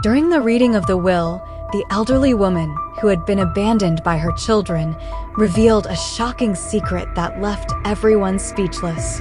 During the reading of the will, the elderly woman, who had been abandoned by her children, revealed a shocking secret that left everyone speechless.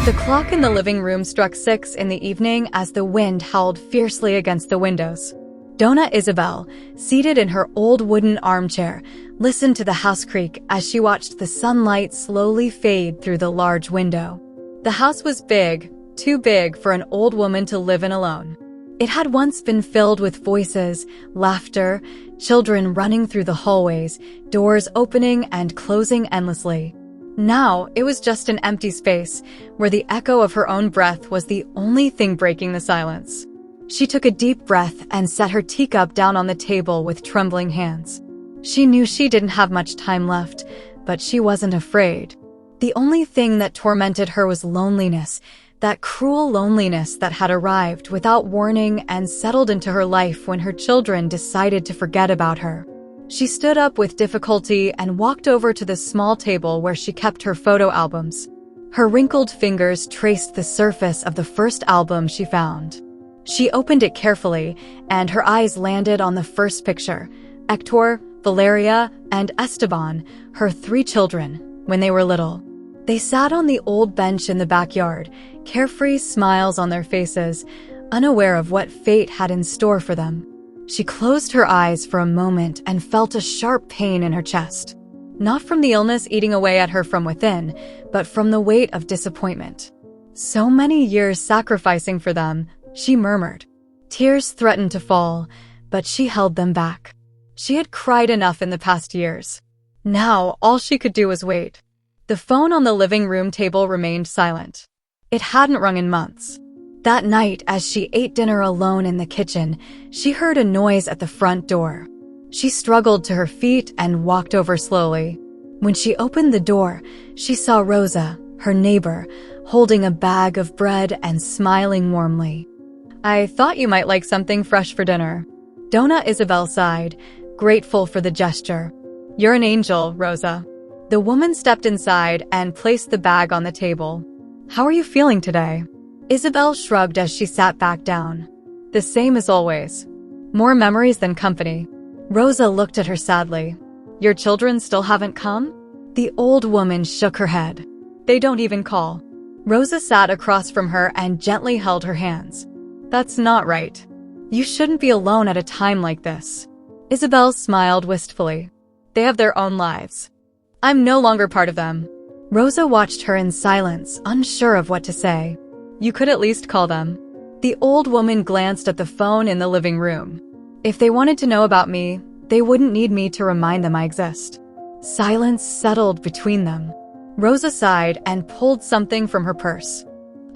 The clock in the living room struck 6 in the evening as the wind howled fiercely against the windows. Donna Isabel, seated in her old wooden armchair, listened to the house creak as she watched the sunlight slowly fade through the large window. The house was big, too big for an old woman to live in alone. It had once been filled with voices, laughter, children running through the hallways, doors opening and closing endlessly. Now, it was just an empty space, where the echo of her own breath was the only thing breaking the silence. She took a deep breath and set her teacup down on the table with trembling hands. She knew she didn't have much time left, but she wasn't afraid. The only thing that tormented her was loneliness, that cruel loneliness that had arrived without warning and settled into her life when her children decided to forget about her. She stood up with difficulty and walked over to the small table where she kept her photo albums. Her wrinkled fingers traced the surface of the first album she found. She opened it carefully, and her eyes landed on the first picture: Hector, Valeria, and Esteban, her 3 children, when they were little. They sat on the old bench in the backyard, carefree smiles on their faces, unaware of what fate had in store for them. She closed her eyes for a moment and felt a sharp pain in her chest. Not from the illness eating away at her from within, but from the weight of disappointment. So many years sacrificing for them, she murmured. Tears threatened to fall, but she held them back. She had cried enough in the past years. Now, all she could do was wait. The phone on the living room table remained silent. It hadn't rung in months. That night, as she ate dinner alone in the kitchen, she heard a noise at the front door. She struggled to her feet and walked over slowly. When she opened the door, she saw Rosa, her neighbor, holding a bag of bread and smiling warmly. "I thought you might like something fresh for dinner." Donna Isabel sighed, grateful for the gesture. "You're an angel, Rosa." The woman stepped inside and placed the bag on the table. "How are you feeling today?" Isabel shrugged as she sat back down. "The same as always. More memories than company." Rosa looked at her sadly. "Your children still haven't come?" The old woman shook her head. "They don't even call." Rosa sat across from her and gently held her hands. "That's not right. You shouldn't be alone at a time like this." Isabel smiled wistfully. "They have their own lives. I'm no longer part of them." Rosa watched her in silence, unsure of what to say. "You could at least call them." The old woman glanced at the phone in the living room. "If they wanted to know about me, they wouldn't need me to remind them I exist." Silence settled between them. Rosa sighed and pulled something from her purse.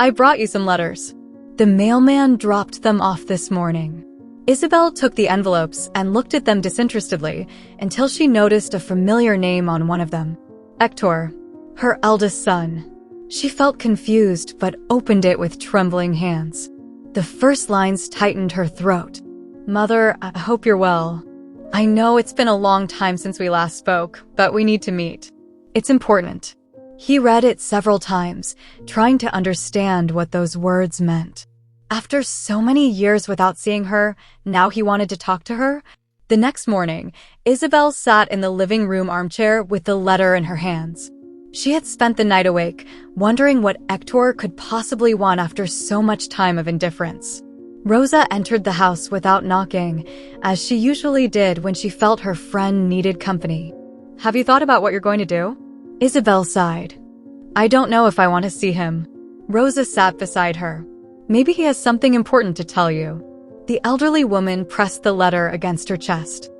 "I brought you some letters. The mailman dropped them off this morning." Isabel took the envelopes and looked at them disinterestedly until she noticed a familiar name on one of them. Hector, her eldest son. She felt confused but opened it with trembling hands. The first lines tightened her throat. "Mother, I hope you're well. I know it's been a long time since we last spoke, but we need to meet. It's important." He read it several times, trying to understand what those words meant. After so many years without seeing her, now he wanted to talk to her? The next morning, Isabel sat in the living room armchair with the letter in her hands. She had spent the night awake, wondering what Hector could possibly want after so much time of indifference. Rosa entered the house without knocking, as she usually did when she felt her friend needed company. "Have you thought about what you're going to do?" Isabel sighed. "I don't know if I want to see him." Rosa sat beside her. "Maybe he has something important to tell you." The elderly woman pressed the letter against her chest.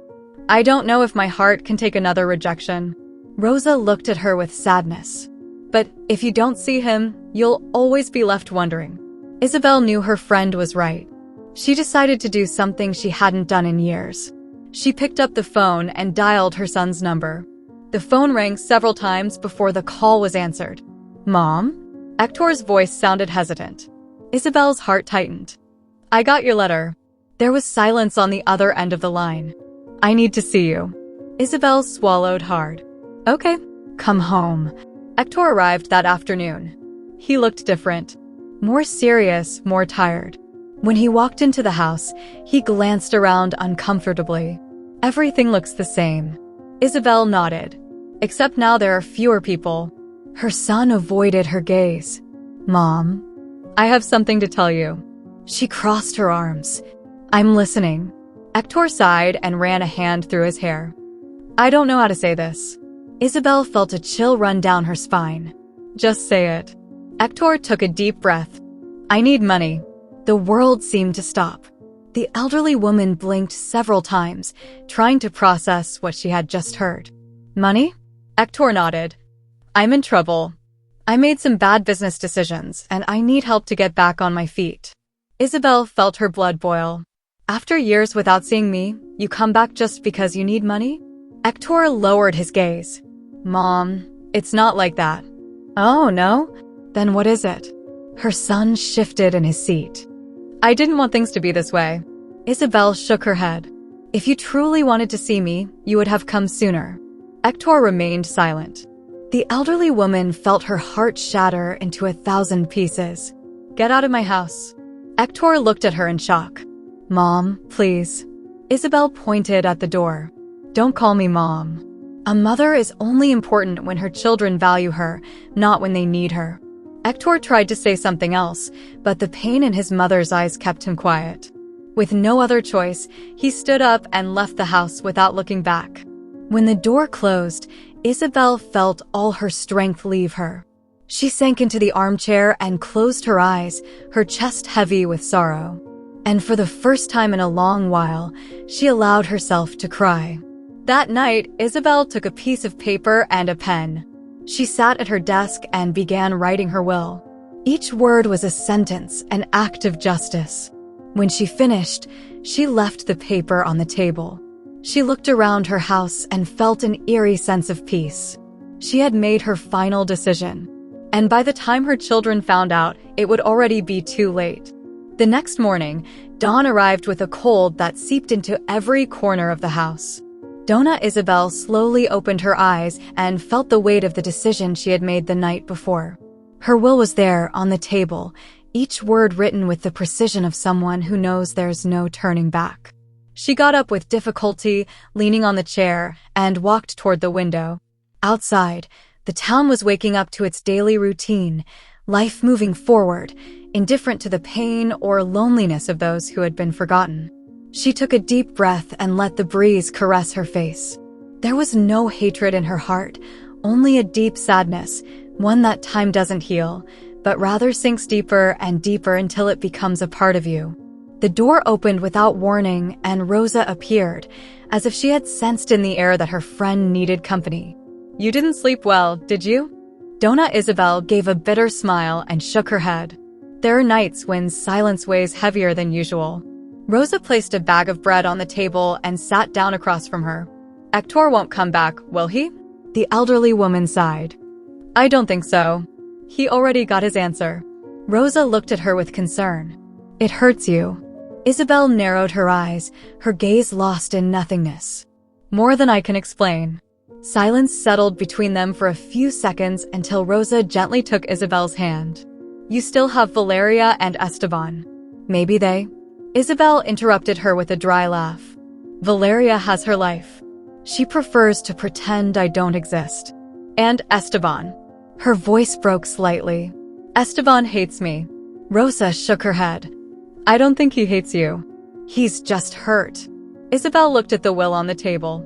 "I don't know if my heart can take another rejection." Rosa looked at her with sadness. "But if you don't see him, you'll always be left wondering." Isabel knew her friend was right. She decided to do something she hadn't done in years. She picked up the phone and dialed her son's number. The phone rang several times before the call was answered. "Mom?" Hector's voice sounded hesitant. Isabel's heart tightened. "I got your letter." There was silence on the other end of the line. "I need to see you." Isabel swallowed hard. "Okay, come home." Hector arrived that afternoon. He looked different. More serious, more tired. When he walked into the house, he glanced around uncomfortably. Everything looks the same. Isabel nodded. Except now there are fewer people. Her son avoided her gaze. Mom, I have something to tell you. She crossed her arms. I'm listening. Hector sighed and ran a hand through his hair. I don't know how to say this. Isabel felt a chill run down her spine. Just say it. Hector took a deep breath. I need money. The world seemed to stop. The elderly woman blinked several times, trying to process what she had just heard. Money? Hector nodded. I'm in trouble. I made some bad business decisions, and I need help to get back on my feet. Isabel felt her blood boil. After years without seeing me, you come back just because you need money? Hector lowered his gaze. Mom, it's not like that. Oh, no? Then what is it? Her son shifted in his seat. I didn't want things to be this way. Isabel shook her head. If you truly wanted to see me, you would have come sooner. Hector remained silent. The elderly woman felt her heart shatter into 1,000 pieces. Get out of my house. Hector looked at her in shock. Mom, please. Isabel pointed at the door. Don't call me Mom. A mother is only important when her children value her, not when they need her. Hector tried to say something else, but the pain in his mother's eyes kept him quiet. With no other choice, he stood up and left the house without looking back. When the door closed, Isabel felt all her strength leave her. She sank into the armchair and closed her eyes, her chest heavy with sorrow. And for the first time in a long while, she allowed herself to cry. That night, Isabel took a piece of paper and a pen. She sat at her desk and began writing her will. Each word was a sentence, an act of justice. When she finished, she left the paper on the table. She looked around her house and felt an eerie sense of peace. She had made her final decision. And by the time her children found out, it would already be too late. The next morning, dawn arrived with a cold that seeped into every corner of the house. Donna Isabel slowly opened her eyes and felt the weight of the decision she had made the night before. Her will was there on the table, each word written with the precision of someone who knows there's no turning back. She got up with difficulty, leaning on the chair, and walked toward the window. Outside, the town was waking up to its daily routine, life moving forward, indifferent to the pain or loneliness of those who had been forgotten. She took a deep breath and let the breeze caress her face. There was no hatred in her heart, only a deep sadness, one that time doesn't heal, but rather sinks deeper and deeper until it becomes a part of you. The door opened without warning and Rosa appeared, as if she had sensed in the air that her friend needed company. You didn't sleep well, did you? Donna Isabel gave a bitter smile and shook her head. There are nights when silence weighs heavier than usual. Rosa placed a bag of bread on the table and sat down across from her. Hector won't come back, will he? The elderly woman sighed. I don't think so. He already got his answer. Rosa looked at her with concern. It hurts you. Isabel narrowed her eyes, her gaze lost in nothingness. More than I can explain. Silence settled between them for a few seconds until Rosa gently took Isabel's hand. You still have Valeria and Esteban. Maybe they... Isabel interrupted her with a dry laugh. Valeria has her life. She prefers to pretend I don't exist. And Esteban. Her voice broke slightly. Esteban hates me. Rosa shook her head. I don't think he hates you. He's just hurt. Isabel looked at the will on the table.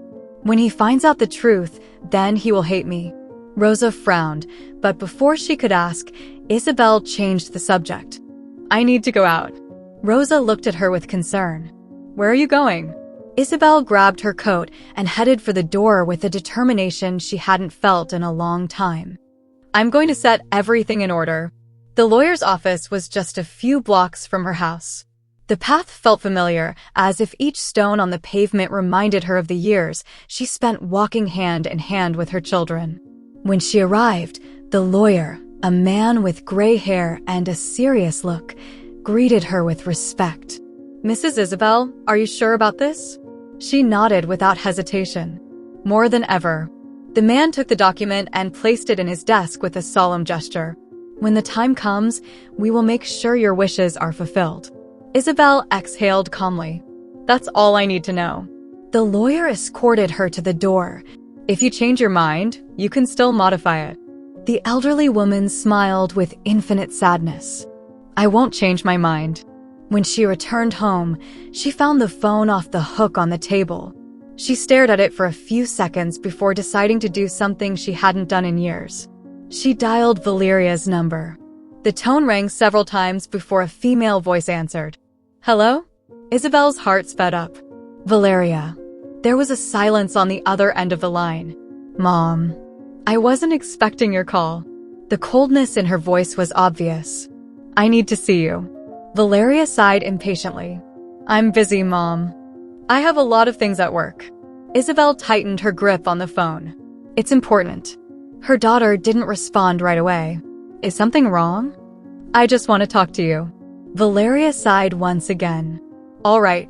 When he finds out the truth, then he will hate me. Rosa frowned, but before she could ask, Isabel changed the subject. I need to go out. Rosa looked at her with concern. Where are you going? Isabel grabbed her coat and headed for the door with a determination she hadn't felt in a long time. I'm going to set everything in order. The lawyer's office was just a few blocks from her house. The path felt familiar, as if each stone on the pavement reminded her of the years she spent walking hand in hand with her children. When she arrived, the lawyer, a man with gray hair and a serious look, greeted her with respect. Mrs. Isabel, are you sure about this? She nodded without hesitation. More than ever. The man took the document and placed it in his desk with a solemn gesture. When the time comes, we will make sure your wishes are fulfilled. Isabel exhaled calmly. That's all I need to know. The lawyer escorted her to the door. If you change your mind, you can still modify it. The elderly woman smiled with infinite sadness. I won't change my mind. When she returned home, she found the phone off the hook on the table. She stared at it for a few seconds before deciding to do something she hadn't done in years. She dialed Valeria's number. The tone rang several times before a female voice answered. Hello? Isabel's heart sped up. Valeria. There was a silence on the other end of the line. Mom. I wasn't expecting your call. The coldness in her voice was obvious. I need to see you. Valeria sighed impatiently. I'm busy, Mom. I have a lot of things at work. Isabel tightened her grip on the phone. It's important. Her daughter didn't respond right away. Is something wrong? I just want to talk to you. Valeria sighed once again. All right,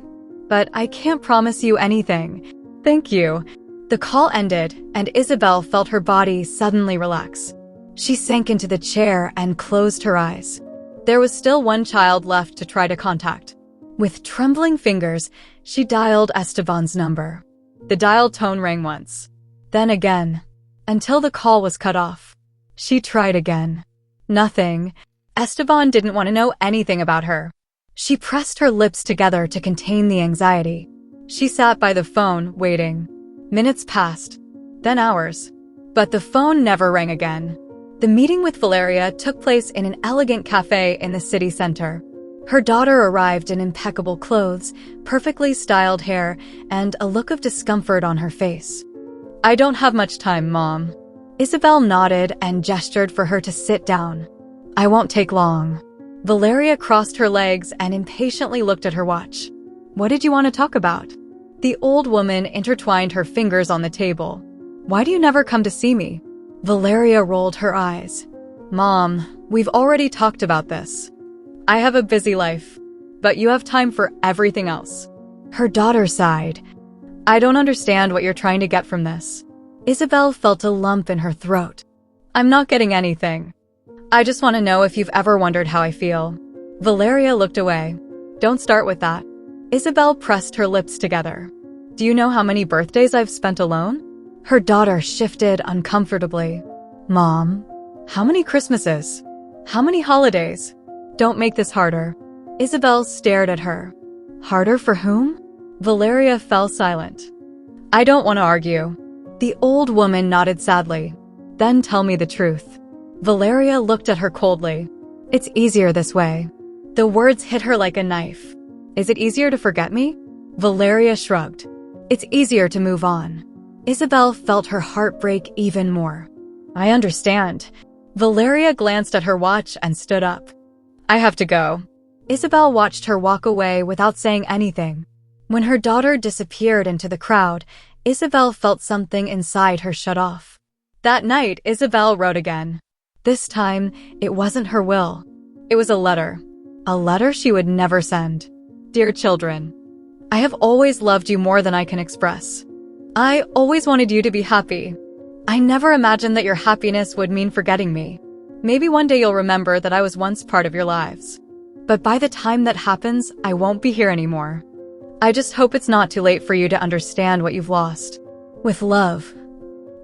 but I can't promise you anything. Thank you. The call ended, and Isabel felt her body suddenly relax. She sank into the chair and closed her eyes. There was still one child left to try to contact. With trembling fingers, she dialed Esteban's number. The dial tone rang once, then again, until the call was cut off. She tried again. Nothing. Esteban didn't want to know anything about her. She pressed her lips together to contain the anxiety. She sat by the phone, waiting. Minutes passed, then hours. But the phone never rang again. The meeting with Valeria took place in an elegant cafe in the city center. Her daughter arrived in impeccable clothes, perfectly styled hair, and a look of discomfort on her face. I don't have much time, Mom. Isabel nodded and gestured for her to sit down. I won't take long. Valeria crossed her legs and impatiently looked at her watch. What did you want to talk about? The old woman intertwined her fingers on the table. Why do you never come to see me? Valeria rolled her eyes. Mom, we've already talked about this. I have a busy life, but you have time for everything else. Her daughter sighed. I don't understand what you're trying to get from this. Isabel felt a lump in her throat. I'm not getting anything. I just want to know if you've ever wondered how I feel. Valeria looked away. Don't start with that. Isabel pressed her lips together. Do you know how many birthdays I've spent alone? Her daughter shifted uncomfortably. Mom, how many Christmases? How many holidays? Don't make this harder. Isabel stared at her. Harder for whom? Valeria fell silent. I don't want to argue. The old woman nodded sadly. Then tell me the truth. Valeria looked at her coldly. It's easier this way. The words hit her like a knife. Is it easier to forget me? Valeria shrugged. It's easier to move on. Isabel felt her heart break even more. I understand. Valeria glanced at her watch and stood up. I have to go. Isabel watched her walk away without saying anything. When her daughter disappeared into the crowd, Isabel felt something inside her shut off. That night, Isabel wrote again. This time, it wasn't her will. It was a letter. A letter she would never send. Dear children, I have always loved you more than I can express. I always wanted you to be happy. I never imagined that your happiness would mean forgetting me. Maybe one day you'll remember that I was once part of your lives. But by the time that happens, I won't be here anymore. I just hope it's not too late for you to understand what you've lost. With love,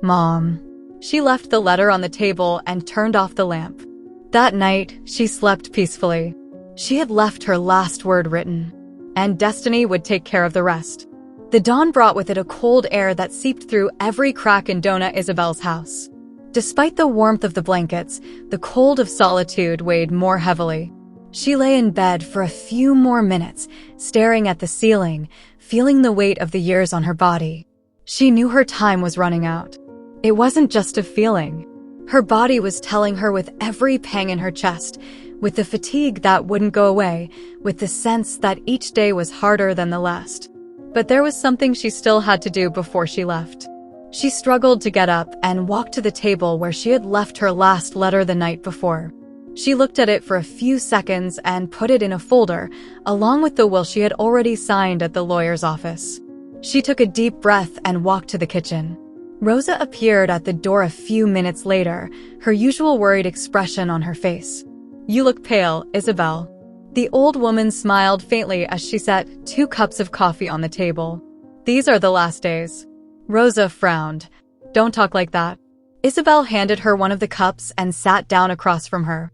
Mom. She left the letter on the table and turned off the lamp. That night, she slept peacefully. She had left her last word written, and destiny would take care of the rest. The dawn brought with it a cold air that seeped through every crack in Dona Isabel's house. Despite the warmth of the blankets, the cold of solitude weighed more heavily. She lay in bed for a few more minutes, staring at the ceiling, feeling the weight of the years on her body. She knew her time was running out. It wasn't just a feeling. Her body was telling her with every pang in her chest, with the fatigue that wouldn't go away, with the sense that each day was harder than the last. But there was something she still had to do before she left. She struggled to get up and walk to the table where she had left her last letter the night before. She looked at it for a few seconds and put it in a folder, along with the will she had already signed at the lawyer's office. She took a deep breath and walked to the kitchen. Rosa appeared at the door a few minutes later, her usual worried expression on her face. You look pale, Isabel. The old woman smiled faintly as she set 2 cups of coffee on the table. These are the last days. Rosa frowned. Don't talk like that. Isabel handed her one of the cups and sat down across from her.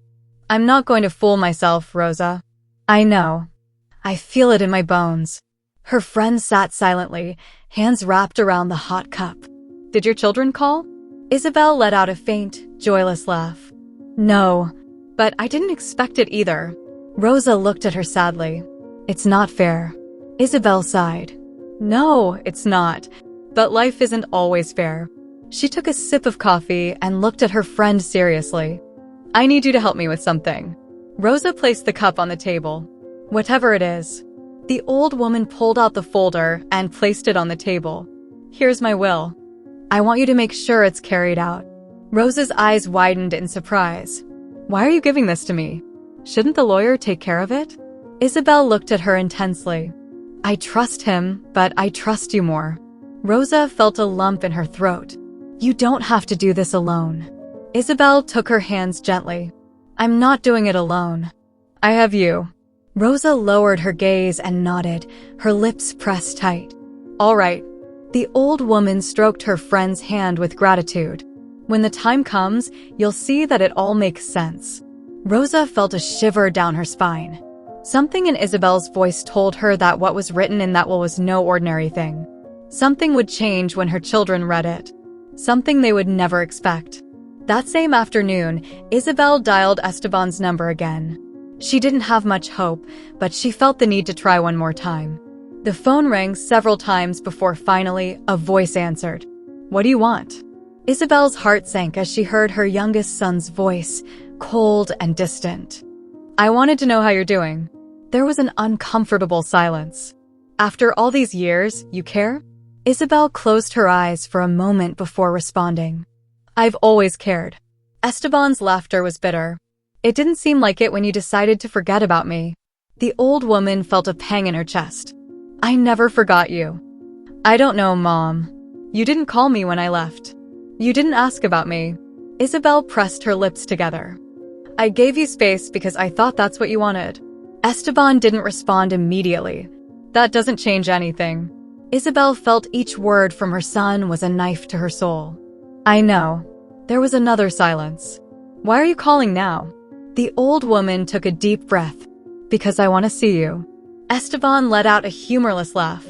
I'm not going to fool myself, Rosa. I know. I feel it in my bones. Her friend sat silently, hands wrapped around the hot cup. Did your children call? Isabel let out a faint, joyless laugh. No, but I didn't expect it either. Rosa looked at her sadly. It's not fair. Isabel sighed. No, it's not. But life isn't always fair. She took a sip of coffee and looked at her friend seriously. I need you to help me with something. Rosa placed the cup on the table. Whatever it is. The old woman pulled out the folder and placed it on the table. Here's my will. I want you to make sure it's carried out. Rosa's eyes widened in surprise. Why are you giving this to me? Shouldn't the lawyer take care of it? Isabel looked at her intensely. I trust him, but I trust you more. Rosa felt a lump in her throat. You don't have to do this alone. Isabel took her hands gently. I'm not doing it alone. I have you. Rosa lowered her gaze and nodded, her lips pressed tight. All right. The old woman stroked her friend's hand with gratitude. When the time comes, you'll see that it all makes sense. Rosa felt a shiver down her spine. Something in Isabel's voice told her that what was written in that will was no ordinary thing. Something would change when her children read it. Something they would never expect. That same afternoon, Isabel dialed Esteban's number again. She didn't have much hope, but she felt the need to try one more time. The phone rang several times before finally a voice answered. What do you want? Isabel's heart sank as she heard her youngest son's voice, cold and distant. I wanted to know how you're doing. There was an uncomfortable silence. After all these years, you care? Isabel closed her eyes for a moment before responding. I've always cared. Esteban's laughter was bitter. It didn't seem like it when you decided to forget about me. The old woman felt a pang in her chest. I never forgot you. I don't know, Mom. You didn't call me when I left. You didn't ask about me. Isabel pressed her lips together. I gave you space because I thought that's what you wanted. Esteban didn't respond immediately. That doesn't change anything. Isabel felt each word from her son was a knife to her soul. I know. There was another silence. Why are you calling now? The old woman took a deep breath. Because I want to see you. Esteban let out a humorless laugh.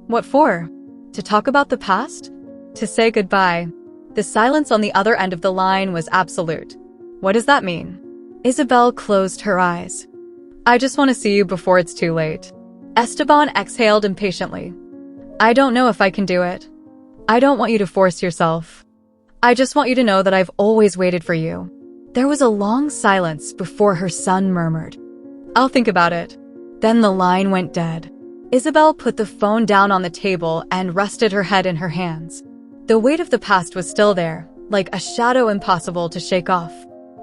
What for? To talk about the past? To say goodbye? The silence on the other end of the line was absolute. What does that mean? Isabel closed her eyes. I just want to see you before it's too late. Esteban exhaled impatiently. I don't know if I can do it. I don't want you to force yourself. I just want you to know that I've always waited for you. There was a long silence before her son murmured. I'll think about it. Then the line went dead. Isabel put the phone down on the table and rested her head in her hands. The weight of the past was still there, like a shadow impossible to shake off.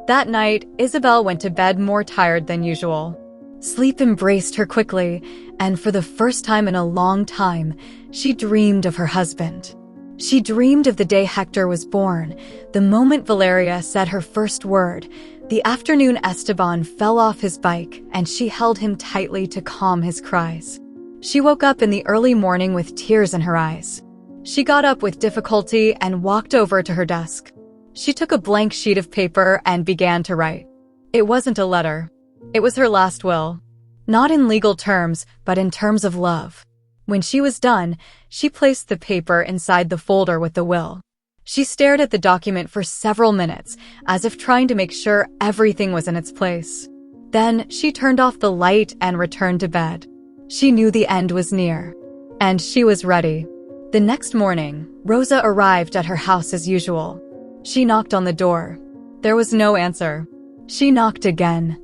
That night, Isabel went to bed more tired than usual. Sleep embraced her quickly, and for the first time in a long time, she dreamed of her husband. She dreamed of the day Hector was born, the moment Valeria said her first word, the afternoon Esteban fell off his bike, and she held him tightly to calm his cries. She woke up in the early morning with tears in her eyes. She got up with difficulty and walked over to her desk. She took a blank sheet of paper and began to write. It wasn't a letter. It was her last will. Not in legal terms, but in terms of love. When she was done, she placed the paper inside the folder with the will. She stared at the document for several minutes, as if trying to make sure everything was in its place. Then she turned off the light and returned to bed. She knew the end was near. And she was ready. The next morning, Rosa arrived at her house as usual. She knocked on the door. There was no answer. She knocked again.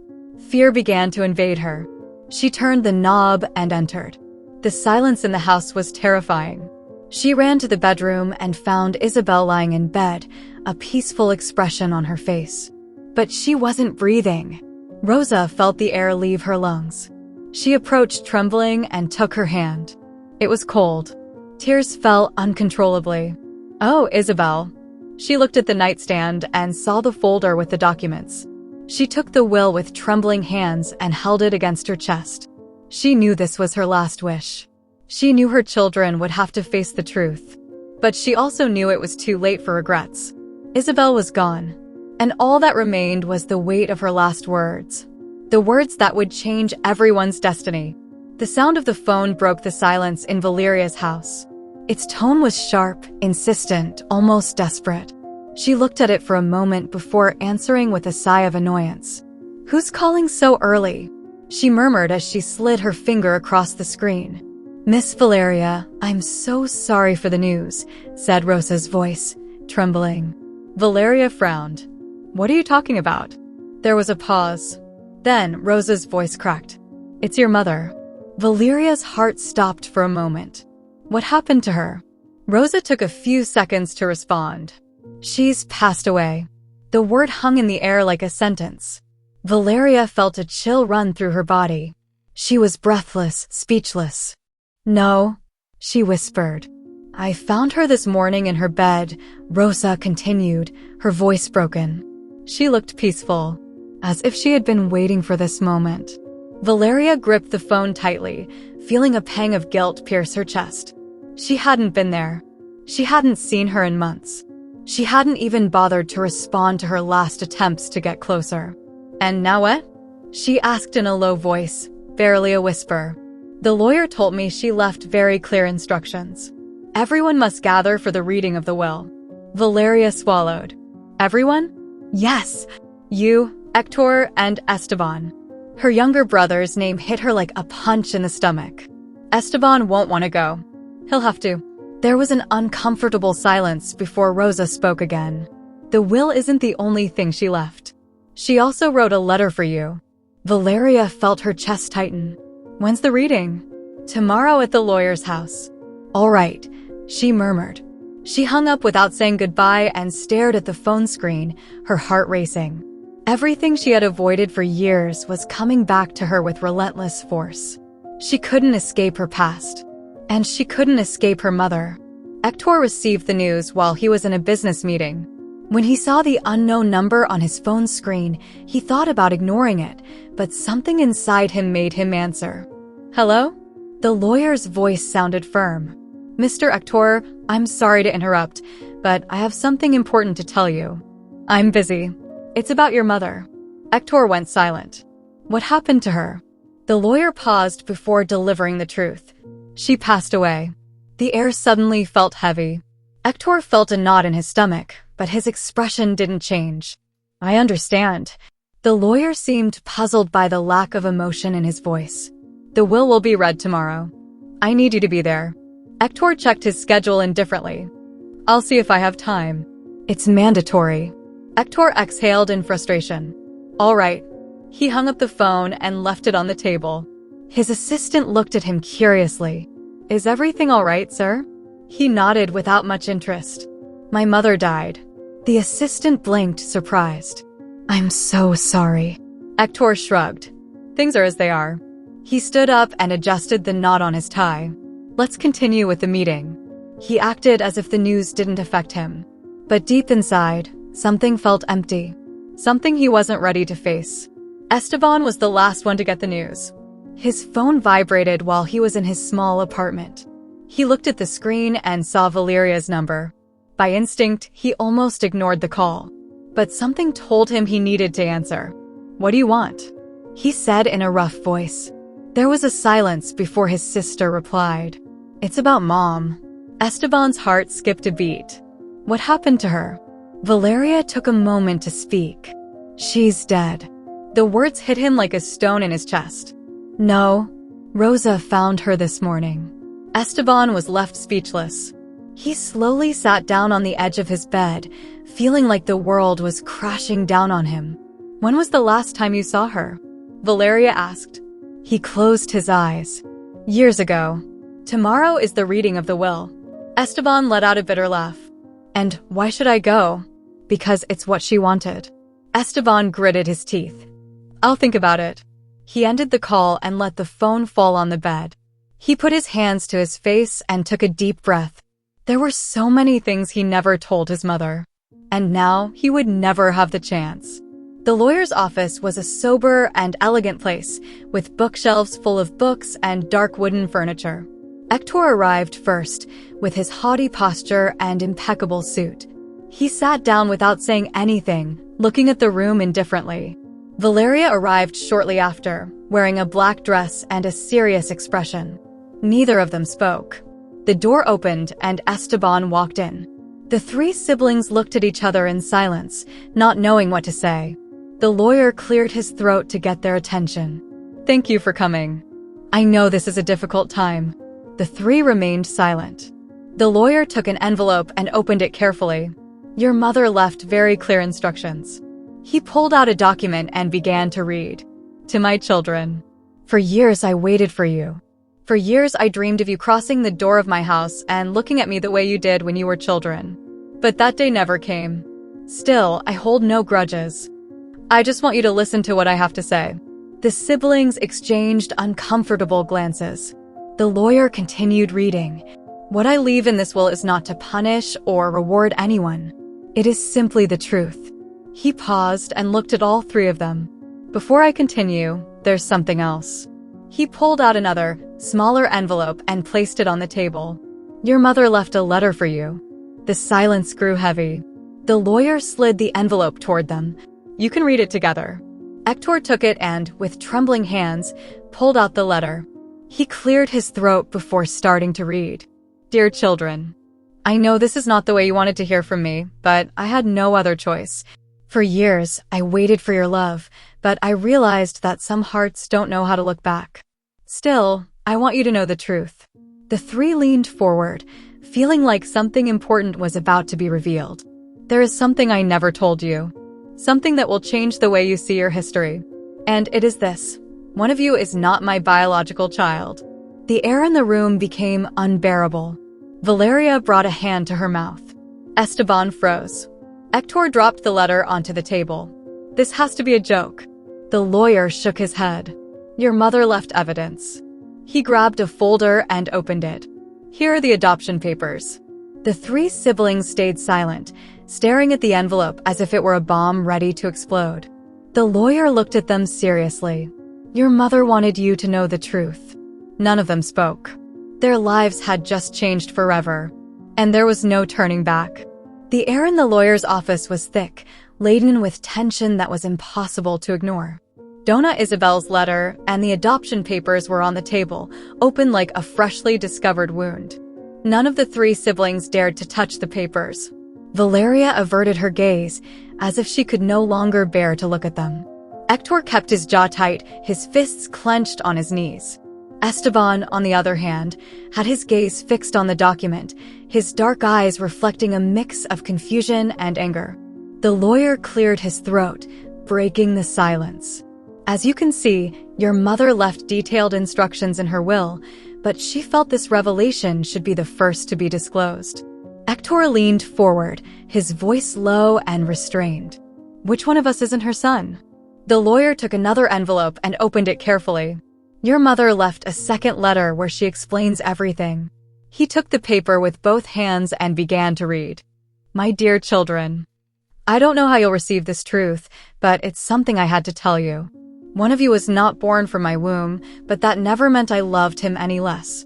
Fear began to invade her. She turned the knob and entered. The silence in the house was terrifying. She ran to the bedroom and found Isabel lying in bed, a peaceful expression on her face. But she wasn't breathing. Rosa felt the air leave her lungs. She approached trembling and took her hand. It was cold. Tears fell uncontrollably. Oh, Isabel. She looked at the nightstand and saw the folder with the documents. She took the will with trembling hands and held it against her chest. She knew this was her last wish. She knew her children would have to face the truth. But she also knew it was too late for regrets. Isabel was gone, and all that remained was the weight of her last words. The words that would change everyone's destiny. The sound of the phone broke the silence in Valeria's house. Its tone was sharp, insistent, almost desperate. She looked at it for a moment before answering with a sigh of annoyance. "Who's calling so early?" she murmured as she slid her finger across the screen. "Miss Valeria, I'm so sorry for the news," said Rosa's voice, trembling. Valeria frowned. "What are you talking about?" There was a pause. Then Rosa's voice cracked. "It's your mother." Valeria's heart stopped for a moment. What happened to her? Rosa took a few seconds to respond. "She's passed away." The word hung in the air like a sentence. Valeria felt a chill run through her body. She was breathless, speechless. "No," she whispered. "I found her this morning in her bed," Rosa continued, her voice broken. She looked peaceful, as if she had been waiting for this moment. Valeria gripped the phone tightly, feeling a pang of guilt pierce her chest. She hadn't been there. She hadn't seen her in months. She hadn't even bothered to respond to her last attempts to get closer. "And now what?" she asked in a low voice, barely a whisper. "The lawyer told me she left very clear instructions. Everyone must gather for the reading of the will." Valeria swallowed. "Everyone?" "Yes. You, Hector, and Esteban." Her younger brother's name hit her like a punch in the stomach. "Esteban won't want to go. He'll have to." There was an uncomfortable silence before Rosa spoke again. "The will isn't the only thing she left. She also wrote a letter for you." Valeria felt her chest tighten. "When's the reading?" "Tomorrow at the lawyer's house." "All right," she murmured. She hung up without saying goodbye and stared at the phone screen, her heart racing. Everything she had avoided for years was coming back to her with relentless force. She couldn't escape her past. And she couldn't escape her mother. Hector received the news while he was in a business meeting. When he saw the unknown number on his phone screen, he thought about ignoring it, but something inside him made him answer. "Hello?" The lawyer's voice sounded firm. "Mr. Hector, I'm sorry to interrupt, but I have something important to tell you." "I'm busy. It's about your mother." Hector went silent. "What happened to her?" The lawyer paused before delivering the truth. "She passed away." The air suddenly felt heavy. Hector felt a knot in his stomach, but his expression didn't change. "I understand." The lawyer seemed puzzled by the lack of emotion in his voice. "The will be read tomorrow. I need you to be there." Hector checked his schedule indifferently. "I'll see if I have time." "It's mandatory." Hector exhaled in frustration. "All right." He hung up the phone and left it on the table. His assistant looked at him curiously. "Is everything all right, sir?" He nodded without much interest. "My mother died." The assistant blinked, surprised. "I'm so sorry." Hector shrugged. "Things are as they are." He stood up and adjusted the knot on his tie. "Let's continue with the meeting." He acted as if the news didn't affect him. But deep inside, something felt empty. Something he wasn't ready to face. Esteban was the last one to get the news. His phone vibrated while he was in his small apartment. He looked at the screen and saw Valeria's number. By instinct, he almost ignored the call. But something told him he needed to answer. "What do you want?" he said in a rough voice. There was a silence before his sister replied. "It's about Mom." Esteban's heart skipped a beat. "What happened to her?" Valeria took a moment to speak. "She's dead." The words hit him like a stone in his chest. "No. Rosa found her this morning." Esteban was left speechless. He slowly sat down on the edge of his bed, feeling like the world was crashing down on him. "When was the last time you saw her?" Valeria asked. He closed his eyes. "Years ago. Tomorrow is the reading of the will." Esteban let out a bitter laugh. "And why should I go?" "Because it's what she wanted." Esteban gritted his teeth. "I'll think about it." He ended the call and let the phone fall on the bed. He put his hands to his face and took a deep breath. There were so many things he never told his mother. And now he would never have the chance. The lawyer's office was a sober and elegant place, with bookshelves full of books and dark wooden furniture. Hector arrived first, with his haughty posture and impeccable suit. He sat down without saying anything, looking at the room indifferently. Valeria arrived shortly after, wearing a black dress and a serious expression. Neither of them spoke. The door opened and Esteban walked in. The three siblings looked at each other in silence, not knowing what to say. The lawyer cleared his throat to get their attention. "Thank you for coming. I know this is a difficult time." The three remained silent. The lawyer took an envelope and opened it carefully. "Your mother left very clear instructions." He pulled out a document and began to read. "To my children. For years I waited for you. For years I dreamed of you crossing the door of my house and looking at me the way you did when you were children. But that day never came. Still, I hold no grudges. I just want you to listen to what I have to say." The siblings exchanged uncomfortable glances. The lawyer continued reading. "What I leave in this will is not to punish or reward anyone. It is simply the truth." He paused and looked at all three of them. "Before I continue, there's something else." He pulled out another, smaller envelope and placed it on the table. "Your mother left a letter for you." The silence grew heavy. The lawyer slid the envelope toward them. "You can read it together." Hector took it and, with trembling hands, pulled out the letter. He cleared his throat before starting to read. "Dear children, I know this is not the way you wanted to hear from me, but I had no other choice. For years, I waited for your love, but I realized that some hearts don't know how to look back. Still, I want you to know the truth." The three leaned forward, feeling like something important was about to be revealed. "There is something I never told you. Something that will change the way you see your history. And it is this. One of you is not my biological child." The air in the room became unbearable. Valeria brought a hand to her mouth. Esteban froze. Hector dropped the letter onto the table. "This has to be a joke." The lawyer shook his head. "Your mother left evidence." He grabbed a folder and opened it. "Here are the adoption papers." The three siblings stayed silent, staring at the envelope as if it were a bomb ready to explode. The lawyer looked at them seriously. "Your mother wanted you to know the truth." None of them spoke. Their lives had just changed forever, and there was no turning back. The air in the lawyer's office was thick, laden with tension that was impossible to ignore. Donna Isabel's letter and the adoption papers were on the table, open like a freshly discovered wound. None of the three siblings dared to touch the papers. Valeria averted her gaze, as if she could no longer bear to look at them. Hector kept his jaw tight, his fists clenched on his knees. Esteban, on the other hand, had his gaze fixed on the document, his dark eyes reflecting a mix of confusion and anger. The lawyer cleared his throat, breaking the silence. "As you can see, your mother left detailed instructions in her will, but she felt this revelation should be the first to be disclosed." Hector leaned forward, his voice low and restrained. "Which one of us isn't her son?" The lawyer took another envelope and opened it carefully. "Your mother left a second letter where she explains everything." He took the paper with both hands and began to read. "My dear children, I don't know how you'll receive this truth, but it's something I had to tell you. One of you was not born from my womb, but that never meant I loved him any less.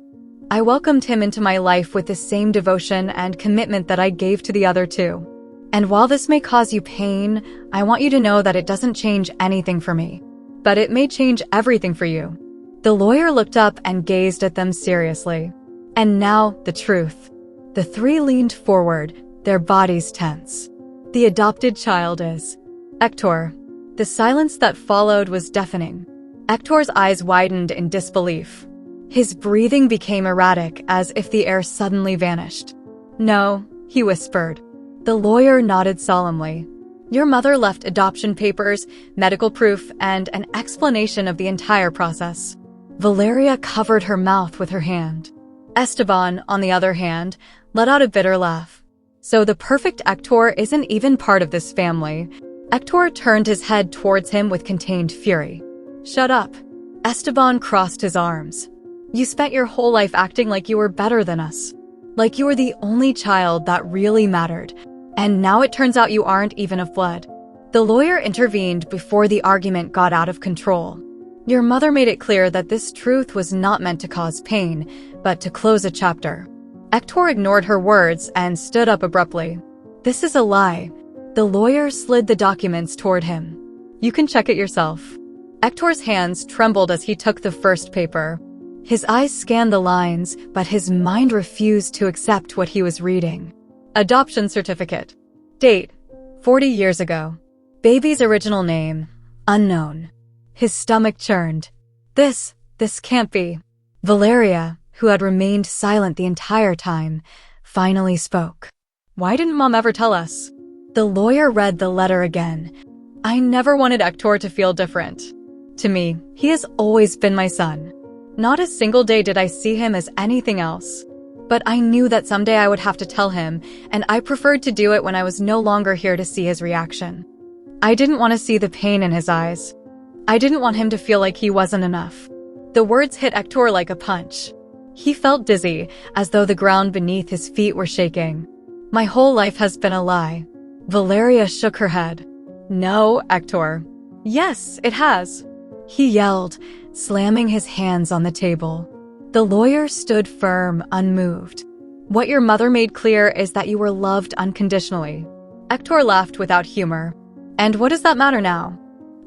I welcomed him into my life with the same devotion and commitment that I gave to the other two. And while this may cause you pain, I want you to know that it doesn't change anything for me. But it may change everything for you." The lawyer looked up and gazed at them seriously. "And now, the truth." The three leaned forward, their bodies tense. "The adopted child is Hector." The silence that followed was deafening. Hector's eyes widened in disbelief. His breathing became erratic, as if the air suddenly vanished. "No," he whispered. The lawyer nodded solemnly. "Your mother left adoption papers, medical proof, and an explanation of the entire process." Valeria covered her mouth with her hand. Esteban, on the other hand, let out a bitter laugh. "So the perfect Hector isn't even part of this family." Hector turned his head towards him with contained fury. "Shut up." Esteban crossed his arms. "You spent your whole life acting like you were better than us. Like you were the only child that really mattered. And now it turns out you aren't even of blood. The lawyer intervened before the argument got out of control. Your mother made it clear that this truth was not meant to cause pain, but to close a chapter. Hector ignored her words and stood up abruptly. This is a lie. The lawyer slid the documents toward him. You can check it yourself. Hector's hands trembled as he took the first paper. His eyes scanned the lines, but his mind refused to accept what he was reading. Adoption certificate. Date: 40 years ago. Baby's original name: unknown. His stomach churned. This can't be. Valeria, who had remained silent the entire time, finally spoke. Why didn't Mom ever tell us? The lawyer read the letter again. I never wanted Hector to feel different. To me, he has always been my son. Not a single day did I see him as anything else. But I knew that someday I would have to tell him, and I preferred to do it when I was no longer here to see his reaction. I didn't want to see the pain in his eyes. I didn't want him to feel like he wasn't enough. The words hit Hector like a punch. He felt dizzy, as though the ground beneath his feet were shaking. My whole life has been a lie. Valeria shook her head. No, Hector. Yes, it has. He yelled, slamming his hands on the table. The lawyer stood firm, unmoved. What your mother made clear is that you were loved unconditionally. Hector laughed without humor. And what does that matter now?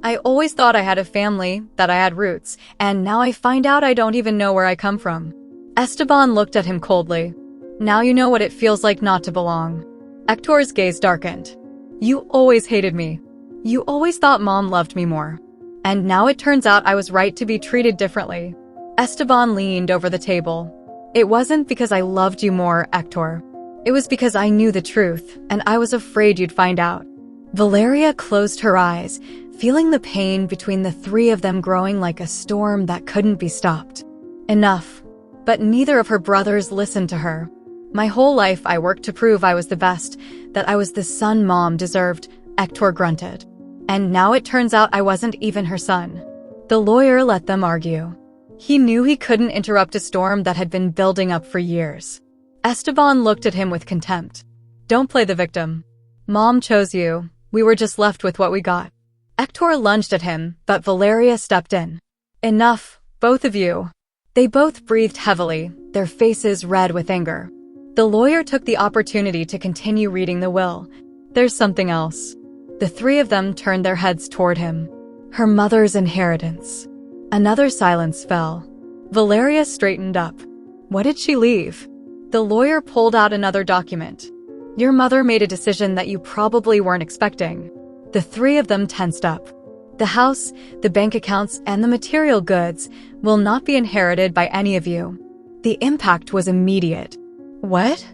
I always thought I had a family, that I had roots, and now I find out I don't even know where I come from. Esteban looked at him coldly. Now you know what it feels like not to belong. Hector's gaze darkened. You always hated me. You always thought Mom loved me more. And now it turns out I was right to be treated differently. Esteban leaned over the table. It wasn't because I loved you more, Hector. It was because I knew the truth, and I was afraid you'd find out. Valeria closed her eyes, feeling the pain between the three of them growing like a storm that couldn't be stopped. Enough. But neither of her brothers listened to her. My whole life I worked to prove I was the best, that I was the son Mom deserved, Hector grunted. And now it turns out I wasn't even her son. The lawyer let them argue. He knew he couldn't interrupt a storm that had been building up for years. Esteban looked at him with contempt. Don't play the victim. Mom chose you. We were just left with what we got. Hector lunged at him, but Valeria stepped in. Enough, both of you. They both breathed heavily, their faces red with anger. The lawyer took the opportunity to continue reading the will. There's something else. The three of them turned their heads toward him. Her mother's inheritance. Another silence fell. Valeria straightened up. What did she leave? The lawyer pulled out another document. Your mother made a decision that you probably weren't expecting. The three of them tensed up. The house, the bank accounts, and the material goods will not be inherited by any of you. The impact was immediate. What?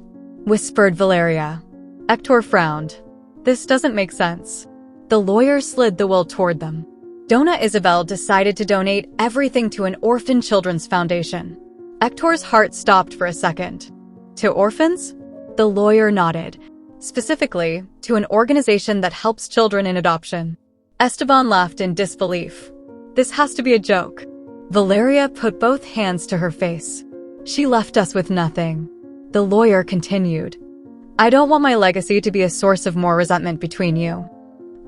Whispered Valeria. Hector frowned. This doesn't make sense. The lawyer slid the will toward them. Dona Isabel decided to donate everything to an orphan children's foundation. Hector's heart stopped for a second. To orphans? The lawyer nodded. Specifically, to an organization that helps children in adoption. Esteban laughed in disbelief. This has to be a joke. Valeria put both hands to her face. She left us with nothing. The lawyer continued. I don't want my legacy to be a source of more resentment between you.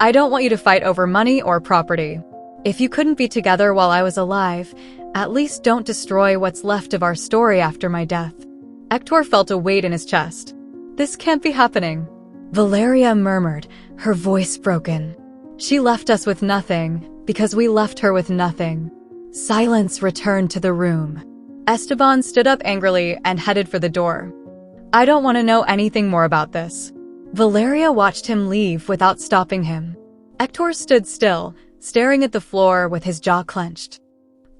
I don't want you to fight over money or property. If you couldn't be together while I was alive, at least don't destroy what's left of our story after my death. Hector felt a weight in his chest. This can't be happening. Valeria murmured, her voice broken. She left us with nothing, because we left her with nothing. Silence returned to the room. Esteban stood up angrily and headed for the door. I don't want to know anything more about this. Valeria watched him leave without stopping him. Hector stood still, staring at the floor with his jaw clenched.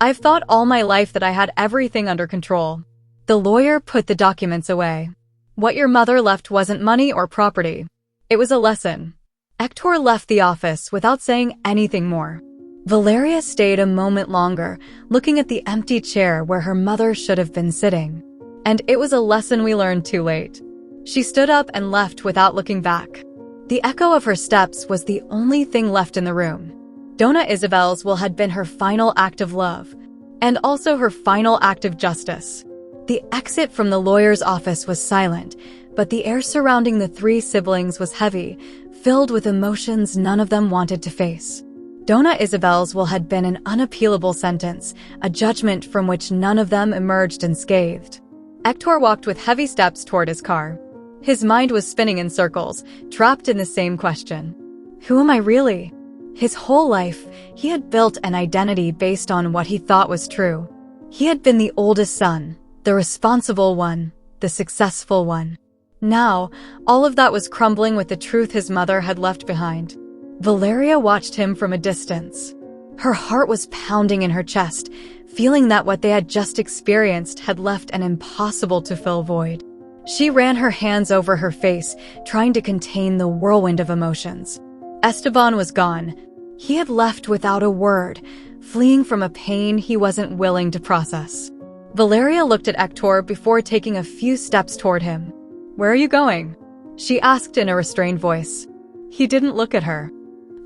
I've thought all my life that I had everything under control. The lawyer put the documents away. What your mother left wasn't money or property. It was a lesson. Hector left the office without saying anything more. Valeria stayed a moment longer, looking at the empty chair where her mother should have been sitting. And it was a lesson we learned too late. She stood up and left without looking back. The echo of her steps was the only thing left in the room. Dona Isabel's will had been her final act of love, and also her final act of justice. The exit from the lawyer's office was silent, but the air surrounding the three siblings was heavy, filled with emotions none of them wanted to face. Donna Isabel's will had been an unappealable sentence, a judgment from which none of them emerged unscathed. Hector walked with heavy steps toward his car. His mind was spinning in circles, trapped in the same question. Who am I really? His whole life, he had built an identity based on what he thought was true. He had been the oldest son, the responsible one, the successful one. Now, all of that was crumbling with the truth his mother had left behind. Valeria watched him from a distance. Her heart was pounding in her chest, feeling that what they had just experienced had left an impossible-to-fill void. She ran her hands over her face, trying to contain the whirlwind of emotions. Esteban was gone. He had left without a word, fleeing from a pain he wasn't willing to process. Valeria looked at Hector before taking a few steps toward him. "Where are you going?" she asked in a restrained voice. He didn't look at her.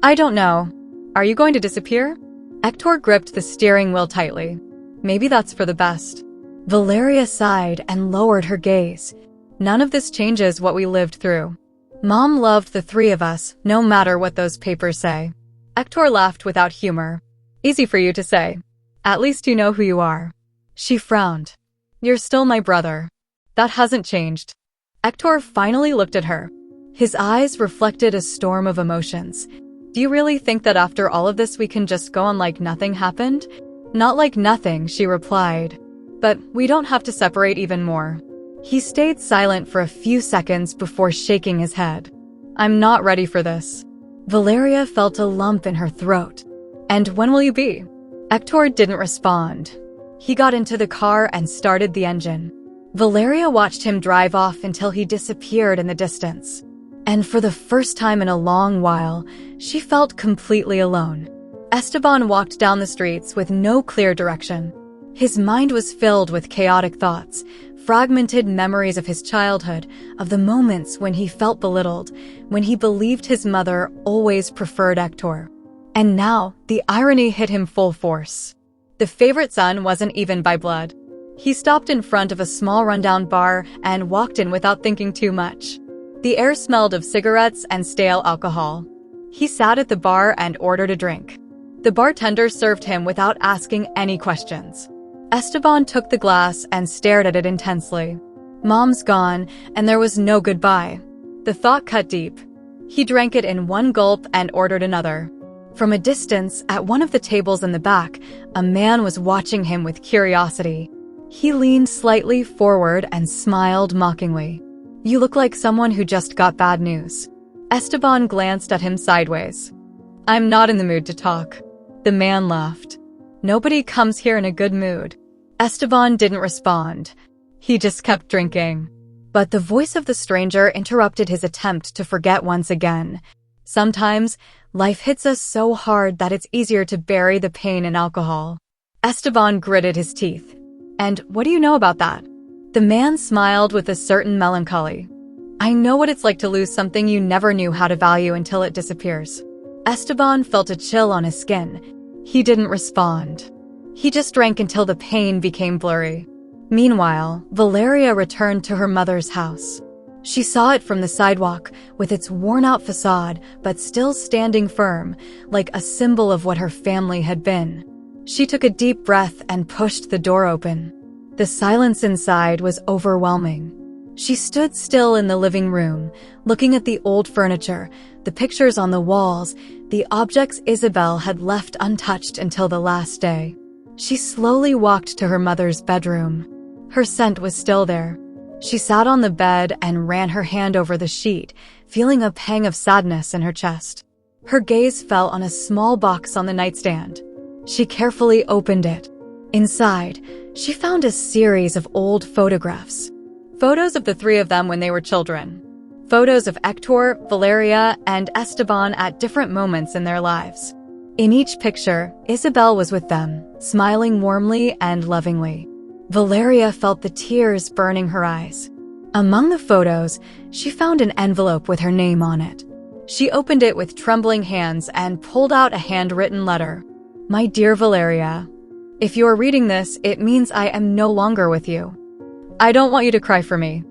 "I don't know. Are you going to disappear?" Hector gripped the steering wheel tightly. "Maybe that's for the best." Valeria sighed and lowered her gaze. "None of this changes what we lived through. Mom loved the three of us, no matter what those papers say." Hector laughed without humor. "Easy for you to say. At least you know who you are." She frowned. "You're still my brother. That hasn't changed." Hector finally looked at her. His eyes reflected a storm of emotions. "Do you really think that after all of this we can just go on like nothing happened?" "Not like nothing," she replied. "But we don't have to separate even more." He stayed silent for a few seconds before shaking his head. "I'm not ready for this." Valeria felt a lump in her throat. "And when will you be?" Hector didn't respond. He got into the car and started the engine. Valeria watched him drive off until he disappeared in the distance. And for the first time in a long while, she felt completely alone. Esteban walked down the streets with no clear direction. His mind was filled with chaotic thoughts, fragmented memories of his childhood, of the moments when he felt belittled, when he believed his mother always preferred Hector. And now, the irony hit him full force. The favorite son wasn't even by blood. He stopped in front of a small rundown bar and walked in without thinking too much. The air smelled of cigarettes and stale alcohol. He sat at the bar and ordered a drink. The bartender served him without asking any questions. Esteban took the glass and stared at it intensely. Mom's gone, and there was no goodbye. The thought cut deep. He drank it in one gulp and ordered another. From a distance, at one of the tables in the back, a man was watching him with curiosity. He leaned slightly forward and smiled mockingly. "You look like someone who just got bad news." Esteban glanced at him sideways. "I'm not in the mood to talk." The man laughed. "Nobody comes here in a good mood." Esteban didn't respond. He just kept drinking. But the voice of the stranger interrupted his attempt to forget once again. "Sometimes, life hits us so hard that it's easier to bury the pain in alcohol." Esteban gritted his teeth. "And what do you know about that?" The man smiled with a certain melancholy. "I know what it's like to lose something you never knew how to value until it disappears." Esteban felt a chill on his skin. He didn't respond. He just drank until the pain became blurry. Meanwhile, Valeria returned to her mother's house. She saw it from the sidewalk, with its worn-out facade, but still standing firm, like a symbol of what her family had been. She took a deep breath and pushed the door open. The silence inside was overwhelming. She stood still in the living room, looking at the old furniture, the pictures on the walls, the objects Isabel had left untouched until the last day. She slowly walked to her mother's bedroom. Her scent was still there. She sat on the bed and ran her hand over the sheet, feeling a pang of sadness in her chest. Her gaze fell on a small box on the nightstand. She carefully opened it. Inside, she found a series of old photographs. Photos of the three of them when they were children. Photos of Hector, Valeria, and Esteban at different moments in their lives. In each picture, Isabel was with them, smiling warmly and lovingly. Valeria felt the tears burning her eyes. Among the photos, she found an envelope with her name on it. She opened it with trembling hands and pulled out a handwritten letter. "My dear Valeria, if you are reading this, it means I am no longer with you. I don't want you to cry for me.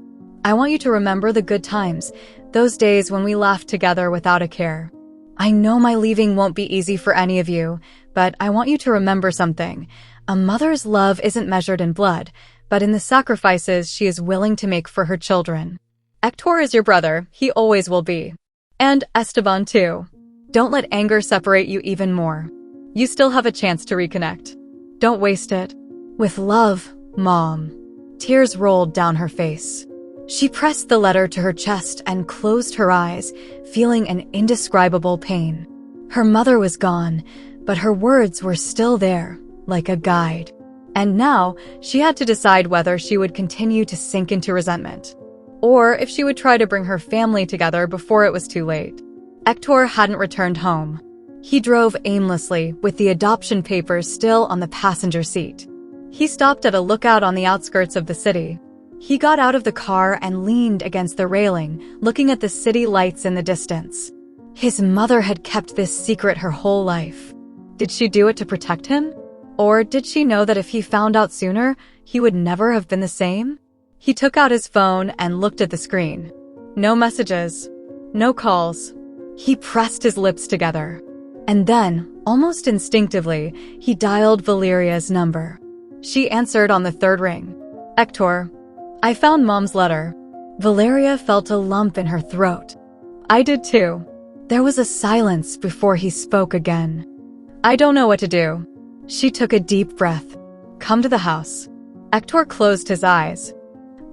I want you to remember the good times, those days when we laughed together without a care. I know my leaving won't be easy for any of you, but I want you to remember something. A mother's love isn't measured in blood, but in the sacrifices she is willing to make for her children. Hector is your brother, he always will be. And Esteban too. Don't let anger separate you even more. You still have a chance to reconnect. Don't waste it. With love, Mom. Tears rolled down her face. She pressed the letter to her chest and closed her eyes, feeling an indescribable pain. Her mother was gone, but her words were still there, like a guide. And now, she had to decide whether she would continue to sink into resentment, or if she would try to bring her family together before it was too late. Hector hadn't returned home. He drove aimlessly, with the adoption papers still on the passenger seat. He stopped at a lookout on the outskirts of the city. He got out of the car and leaned against the railing, looking at the city lights in the distance. His mother had kept this secret her whole life. Did she do it to protect him? Or did she know that if he found out sooner, he would never have been the same? He took out his phone and looked at the screen. No messages. No calls. He pressed his lips together. And then, almost instinctively, he dialed Valeria's number. She answered on the third ring. Hector, I found Mom's letter. Valeria felt a lump in her throat. I did too. There was a silence before he spoke again. I don't know what to do. She took a deep breath. Come to the house. Hector closed his eyes.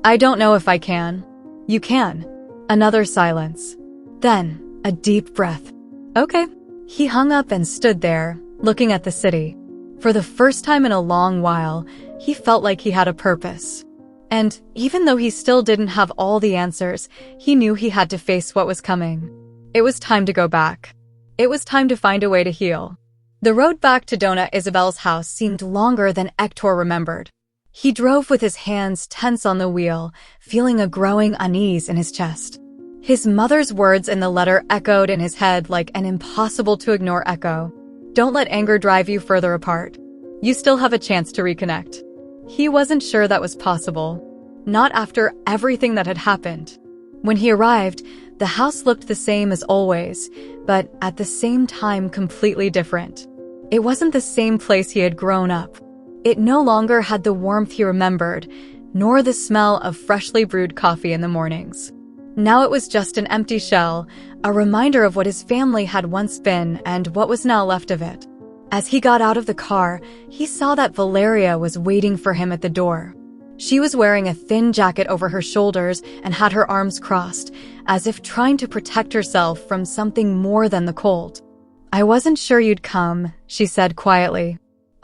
I don't know if I can. You can. Another silence. Then, a deep breath. Okay. He hung up and stood there, looking at the city. For the first time in a long while, he felt like he had a purpose. And even though he still didn't have all the answers, he knew he had to face what was coming. It was time to go back. It was time to find a way to heal. The road back to Dona Isabel's house seemed longer than Hector remembered. He drove with his hands tense on the wheel, feeling a growing unease in his chest. His mother's words in the letter echoed in his head like an impossible-to-ignore echo. Don't let anger drive you further apart. You still have a chance to reconnect. He wasn't sure that was possible. Not after everything that had happened. When he arrived, the house looked the same as always, but at the same time completely different. It wasn't the same place he had grown up. It no longer had the warmth he remembered, nor the smell of freshly brewed coffee in the mornings. Now it was just an empty shell, a reminder of what his family had once been and what was now left of it. As he got out of the car, he saw that Valeria was waiting for him at the door. She was wearing a thin jacket over her shoulders and had her arms crossed, as if trying to protect herself from something more than the cold. I wasn't sure you'd come, she said quietly.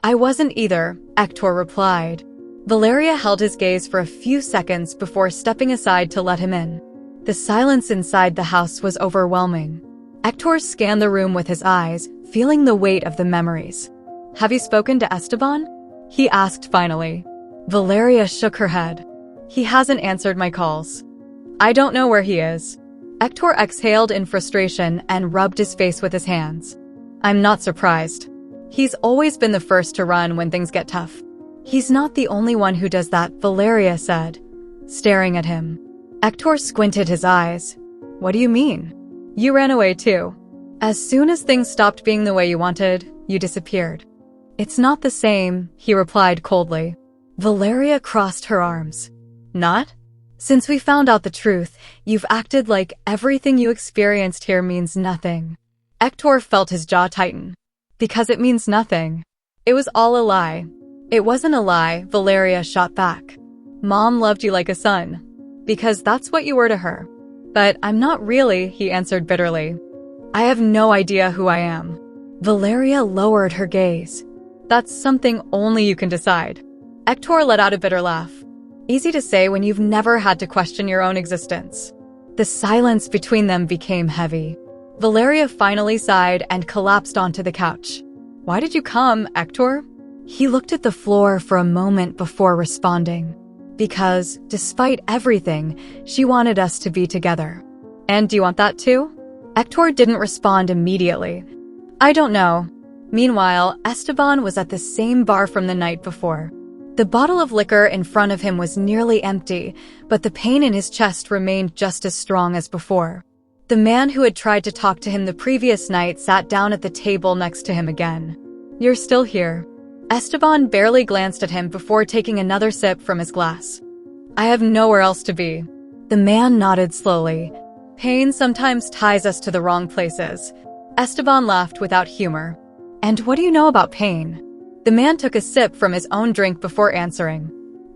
I wasn't either, Hector replied. Valeria held his gaze for a few seconds before stepping aside to let him in. The silence inside the house was overwhelming. Hector scanned the room with his eyes, feeling the weight of the memories. Have you spoken to Esteban? He asked finally. Valeria shook her head. He hasn't answered my calls. I don't know where he is. Hector exhaled in frustration and rubbed his face with his hands. I'm not surprised. He's always been the first to run when things get tough. He's not the only one who does that, Valeria said, staring at him. Hector squinted his eyes. What do you mean? You ran away too. As soon as things stopped being the way you wanted, you disappeared. It's not the same, he replied coldly. Valeria crossed her arms. Not? Since we found out the truth, you've acted like everything you experienced here means nothing. Hector felt his jaw tighten. Because it means nothing. It was all a lie. It wasn't a lie, Valeria shot back. Mom loved you like a son. Because that's what you were to her. But I'm not really, he answered bitterly. I have no idea who I am. Valeria lowered her gaze. That's something only you can decide. Hector let out a bitter laugh. Easy to say when you've never had to question your own existence. The silence between them became heavy. Valeria finally sighed and collapsed onto the couch. Why did you come, Hector? He looked at the floor for a moment before responding. Because, despite everything, she wanted us to be together. And do you want that too? Hector didn't respond immediately. I don't know. Meanwhile, Esteban was at the same bar from the night before. The bottle of liquor in front of him was nearly empty, but the pain in his chest remained just as strong as before. The man who had tried to talk to him the previous night sat down at the table next to him again. "You're still here." Esteban barely glanced at him before taking another sip from his glass. "I have nowhere else to be." The man nodded slowly. "Pain sometimes ties us to the wrong places." Esteban laughed without humor. "And what do you know about pain?" The man took a sip from his own drink before answering.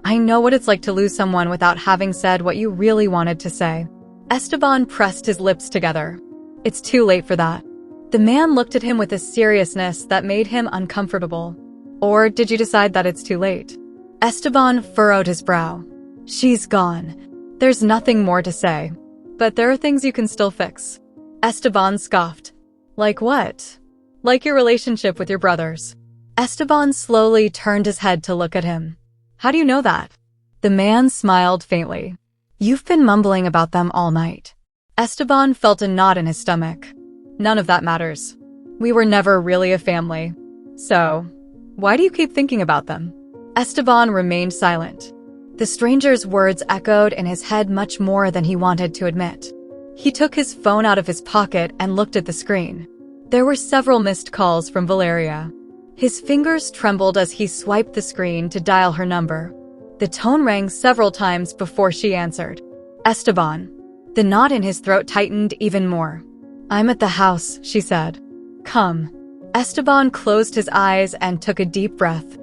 "I know what it's like to lose someone without having said what you really wanted to say." Esteban pressed his lips together. "It's too late for that." The man looked at him with a seriousness that made him uncomfortable. "Or did you decide that it's too late?" Esteban furrowed his brow. "She's gone. There's nothing more to say. But there are things you can still fix." Esteban scoffed. "Like what?" "Like your relationship with your brothers." Esteban slowly turned his head to look at him. "How do you know that?" The man smiled faintly. "You've been mumbling about them all night." Esteban felt a knot in his stomach. "None of that matters. We were never really a family. So, why do you keep thinking about them?" Esteban remained silent. The stranger's words echoed in his head much more than he wanted to admit. He took his phone out of his pocket and looked at the screen. There were several missed calls from Valeria. His fingers trembled as he swiped the screen to dial her number. The tone rang several times before she answered. "Esteban." The knot in his throat tightened even more. "I'm at the house," she said. "Come." Esteban closed his eyes and took a deep breath.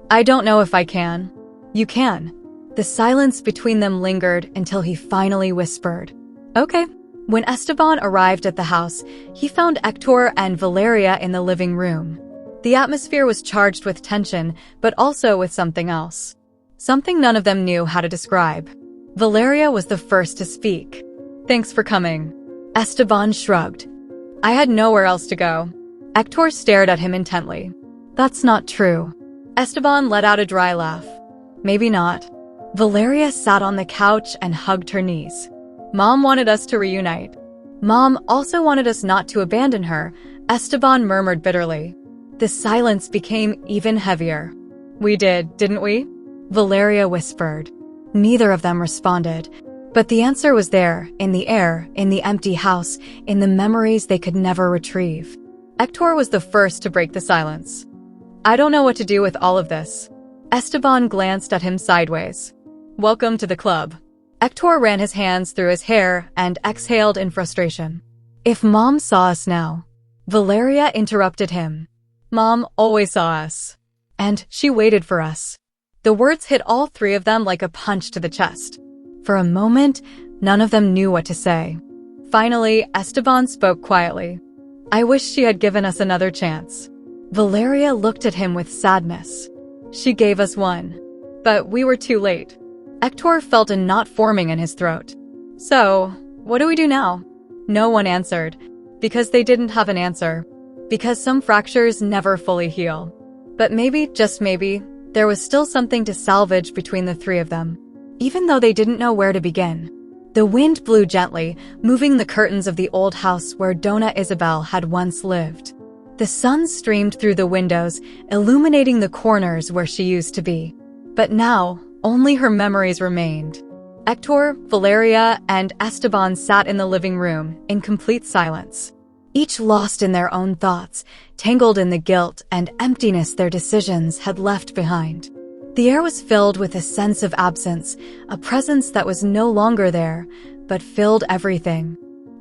"I don't know if I can." "You can." The silence between them lingered until he finally whispered, "Okay." When Esteban arrived at the house, he found Hector and Valeria in the living room. The atmosphere was charged with tension, but also with something else. Something none of them knew how to describe. Valeria was the first to speak. "Thanks for coming." Esteban shrugged. "I had nowhere else to go." Hector stared at him intently. "That's not true." Esteban let out a dry laugh. "Maybe not." Valeria sat on the couch and hugged her knees. "Mom wanted us to reunite." "Mom also wanted us not to abandon her," Esteban murmured bitterly. The silence became even heavier. "We did, didn't we?" Valeria whispered. Neither of them responded, but the answer was there, in the air, in the empty house, in the memories they could never retrieve. Hector was the first to break the silence. "I don't know what to do with all of this." Esteban glanced at him sideways. "Welcome to the club." Hector ran his hands through his hair and exhaled in frustration. "If Mom saw us now." Valeria interrupted him. "Mom always saw us. And she waited for us." The words hit all three of them like a punch to the chest. For a moment, none of them knew what to say. Finally, Esteban spoke quietly. "I wish she had given us another chance." Valeria looked at him with sadness. "She gave us one. But we were too late." Hector felt a knot forming in his throat. "So, what do we do now?" No one answered. Because they didn't have an answer. Because some fractures never fully heal. But maybe, just maybe, there was still something to salvage between the three of them. Even though they didn't know where to begin. The wind blew gently, moving the curtains of the old house where Dona Isabel had once lived. The sun streamed through the windows, illuminating the corners where she used to be. But now, only her memories remained. Hector, Valeria, and Esteban sat in the living room, in complete silence. Each lost in their own thoughts, tangled in the guilt and emptiness their decisions had left behind. The air was filled with a sense of absence, a presence that was no longer there, but filled everything.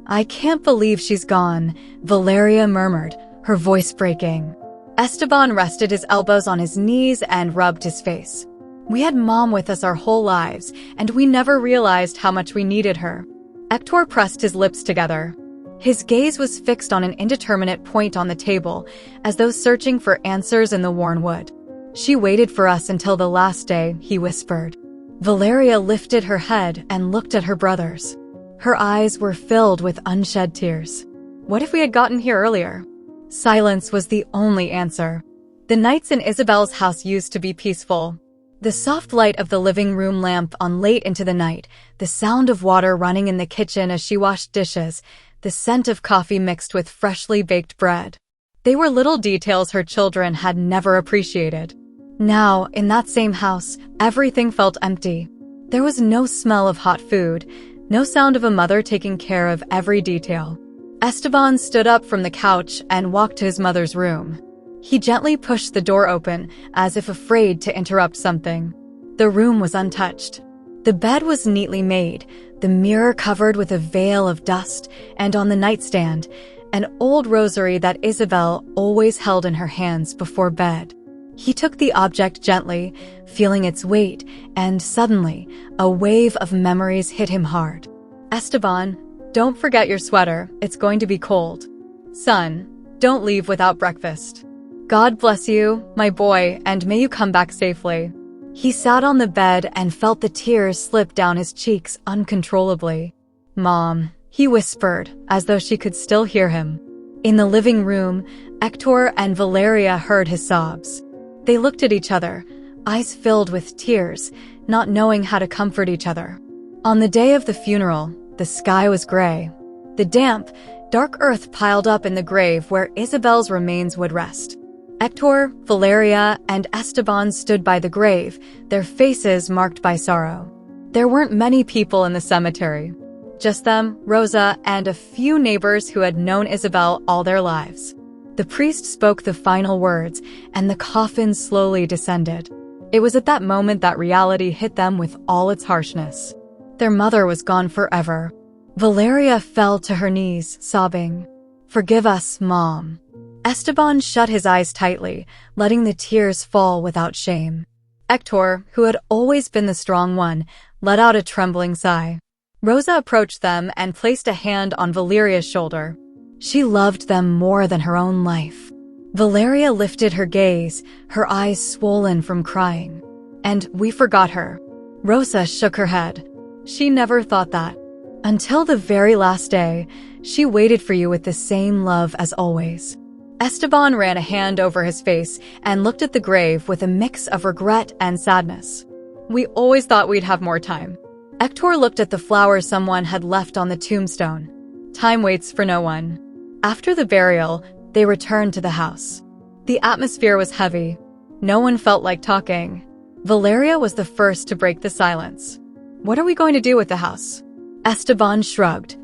"I can't believe she's gone," Valeria murmured, her voice breaking. Esteban rested his elbows on his knees and rubbed his face. "We had Mom with us our whole lives, and we never realized how much we needed her." Hector pressed his lips together. His gaze was fixed on an indeterminate point on the table, as though searching for answers in the worn wood. "She waited for us until the last day," he whispered. Valeria lifted her head and looked at her brothers. Her eyes were filled with unshed tears. "What if we had gotten here earlier?" Silence was the only answer. The nights in Isabel's house used to be peaceful. The soft light of the living room lamp on late into the night, the sound of water running in the kitchen as she washed dishes, the scent of coffee mixed with freshly baked bread. They were little details her children had never appreciated. Now, in that same house, everything felt empty. There was no smell of hot food, no sound of a mother taking care of every detail. Esteban stood up from the couch and walked to his mother's room. He gently pushed the door open, as if afraid to interrupt something. The room was untouched. The bed was neatly made, the mirror covered with a veil of dust, and on the nightstand, an old rosary that Isabel always held in her hands before bed. He took the object gently, feeling its weight, and suddenly, a wave of memories hit him hard. Esteban, don't forget your sweater, it's going to be cold. Son, don't leave without breakfast. God bless you, my boy, and may you come back safely. He sat on the bed and felt the tears slip down his cheeks uncontrollably. Mom, he whispered, as though she could still hear him. In the living room, Hector and Valeria heard his sobs. They looked at each other, eyes filled with tears, not knowing how to comfort each other. On the day of the funeral, the sky was gray. The damp, dark earth piled up in the grave where Isabel's remains would rest. Hector, Valeria, and Esteban stood by the grave, their faces marked by sorrow. There weren't many people in the cemetery. Just them, Rosa, and a few neighbors who had known Isabel all their lives. The priest spoke the final words, and the coffin slowly descended. It was at that moment that reality hit them with all its harshness. Their mother was gone forever. Valeria fell to her knees, sobbing, "Forgive us, Mom." Esteban shut his eyes tightly, letting the tears fall without shame. Hector, who had always been the strong one, let out a trembling sigh. Rosa approached them and placed a hand on Valeria's shoulder. She loved them more than her own life. Valeria lifted her gaze, her eyes swollen from crying. "And we forgot her." Rosa shook her head. "She never thought that. Until the very last day, she waited for you with the same love as always." Esteban ran a hand over his face and looked at the grave with a mix of regret and sadness. "We always thought we'd have more time." Hector looked at the flowers someone had left on the tombstone. Time waits for no one. After the burial, they returned to the house. The atmosphere was heavy. No one felt like talking. Valeria was the first to break the silence. "What are we going to do with the house?" Esteban shrugged.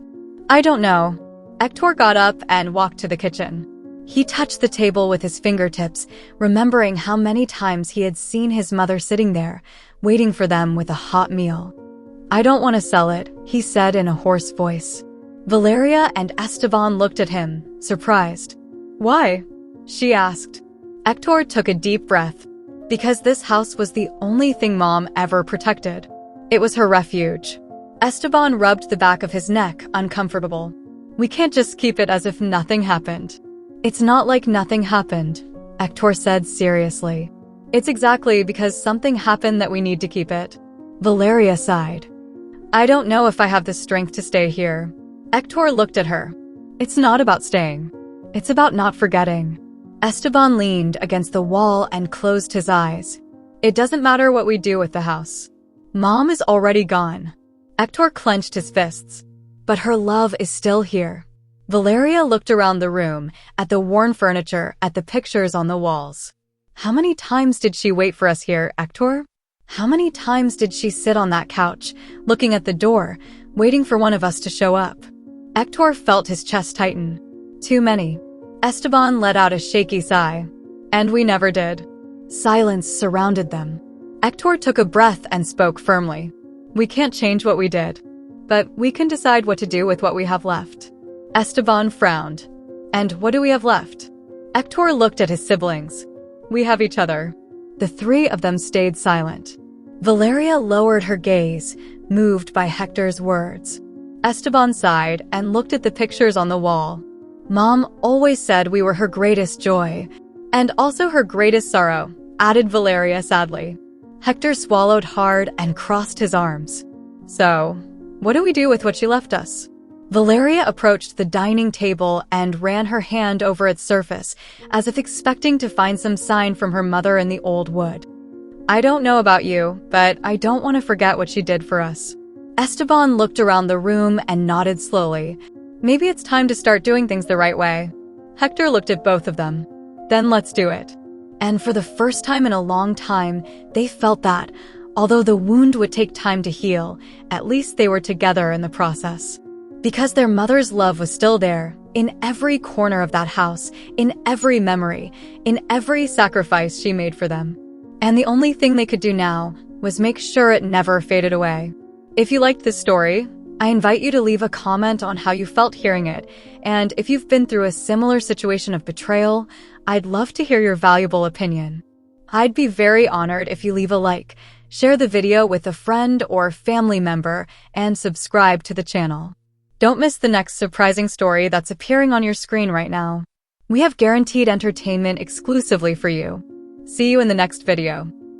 "I don't know." Hector got up and walked to the kitchen. He touched the table with his fingertips, remembering how many times he had seen his mother sitting there, waiting for them with a hot meal. "I don't want to sell it," he said in a hoarse voice. Valeria and Esteban looked at him, surprised. "Why?" she asked. Hector took a deep breath. Because this house was the only thing Mom ever protected. It was her refuge. Esteban rubbed the back of his neck, uncomfortable. "We can't just keep it as if nothing happened." "It's not like nothing happened," Hector said seriously. "It's exactly because something happened that we need to keep it." Valeria sighed. "I don't know if I have the strength to stay here." Hector looked at her. "It's not about staying. It's about not forgetting." Esteban leaned against the wall and closed his eyes. "It doesn't matter what we do with the house. Mom is already gone." Hector clenched his fists. "But her love is still here." Valeria looked around the room, at the worn furniture, at the pictures on the walls. "How many times did she wait for us here, Hector? How many times did she sit on that couch, looking at the door, waiting for one of us to show up?" Hector felt his chest tighten. "Too many." Esteban let out a shaky sigh. "And we never did." Silence surrounded them. Hector took a breath and spoke firmly. "We can't change what we did, but we can decide what to do with what we have left." Esteban frowned. "And what do we have left?" Hector looked at his siblings. "We have each other." The three of them stayed silent. Valeria lowered her gaze, moved by Hector's words. Esteban sighed and looked at the pictures on the wall. "Mom always said we were her greatest joy, and also her greatest sorrow," added Valeria sadly. Hector swallowed hard and crossed his arms. "So, what do we do with what she left us?" Valeria approached the dining table and ran her hand over its surface, as if expecting to find some sign from her mother in the old wood. "I don't know about you, but I don't want to forget what she did for us." Esteban looked around the room and nodded slowly. "Maybe it's time to start doing things the right way." Hector looked at both of them. "Then let's do it." And for the first time in a long time, they felt that, although the wound would take time to heal, at least they were together in the process. Because their mother's love was still there, in every corner of that house, in every memory, in every sacrifice she made for them. And the only thing they could do now was make sure it never faded away. If you liked this story, I invite you to leave a comment on how you felt hearing it, and if you've been through a similar situation of betrayal, I'd love to hear your valuable opinion. I'd be very honored if you leave a like, share the video with a friend or family member, and subscribe to the channel. Don't miss the next surprising story that's appearing on your screen right now. We have guaranteed entertainment exclusively for you. See you in the next video.